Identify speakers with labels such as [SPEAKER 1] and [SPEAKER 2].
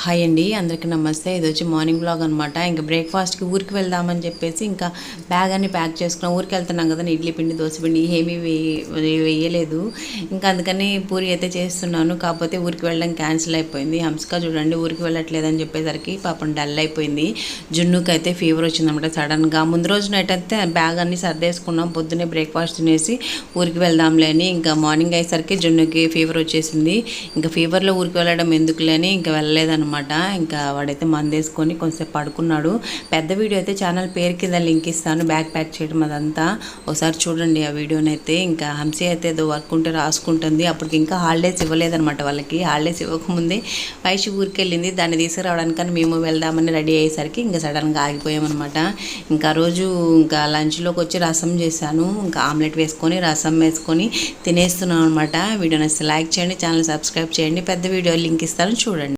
[SPEAKER 1] Hi అండి, అందరికీ నమస్తే. ఇది వచ్చి మార్నింగ్ బ్లాగ్ అనమాట. ఇంకా బ్రేక్ఫాస్ట్కి ఊరికి వెళ్దామని చెప్పేసి ఇంకా బ్యాగ్ అన్ని ప్యాక్ చేసుకున్నాం. ఊరికి వెళ్తున్నాం కదా, ఇడ్లీ పిండి దోశ పిండి ఏమీ వేయలేదు. ఇంకా అందుకని పూరి అయితే చేస్తున్నాను. కాకపోతే ఊరికి వెళ్ళడం క్యాన్సిల్ అయిపోయింది. హంసక చూడండి ఊరికి వెళ్ళట్లేదని చెప్పేసరికి పాపం డల్ అయిపోయింది. జున్నుకి అయితే ఫీవర్ వచ్చిందన్నమాట సడన్గా. ముందు రోజు నైట్ అయితే బ్యాగ్ అన్ని సర్దేసుకున్నాం. పొద్దున్నే బ్రేక్ఫాస్ట్ తినేసి ఊరికి వెళ్దాంలే అని. ఇంకా మార్నింగ్ అయ్యేసరికి జున్నుకి ఫీవర్ వచ్చేసింది. ఇంకా ఫీవర్లో ఊరికి వెళ్ళడం ఎందుకులే అని ఇంకా వెళ్ళలేదన్నమాట. ఇంకా వాడైతే మందేసుకొని కొంచెం పడుకున్నాడు. పెద్ద వీడియో అయితే ఛానల్ పేరు కింద లింక్ ఇస్తాను, బ్యాగ్ ప్యాక్ చేయడం అదంతా ఒకసారి చూడండి ఆ వీడియోనైతే. ఇంకా హంసీ అయితే ఏదో వర్క్ ఉంటే రాసుకుంటుంది. అప్పటికి ఇంకా హాలిడేస్ ఇవ్వలేదన్నమాట వాళ్ళకి. హాలిడేస్ ఇవ్వకముందే వైషి ఊరికి వెళ్ళింది. దాన్ని తీసుకురావడానికని మేము వెళ్దామని రెడీ అయ్యేసరికి ఇంకా సడన్గా ఆగిపోయామన్నమాట. ఇంకా రోజు ఇంకా లంచ్లోకి వచ్చి రసం చేశాను. ఇంకా ఆమ్లెట్ వేసుకొని రసం వేసుకొని తినేస్తున్నాం అనమాట. వీడియోని లైక్ చేయండి, ఛానల్ సబ్స్క్రైబ్ చేయండి. పెద్ద వీడియో లింక్ ఇస్తాను చూడండి.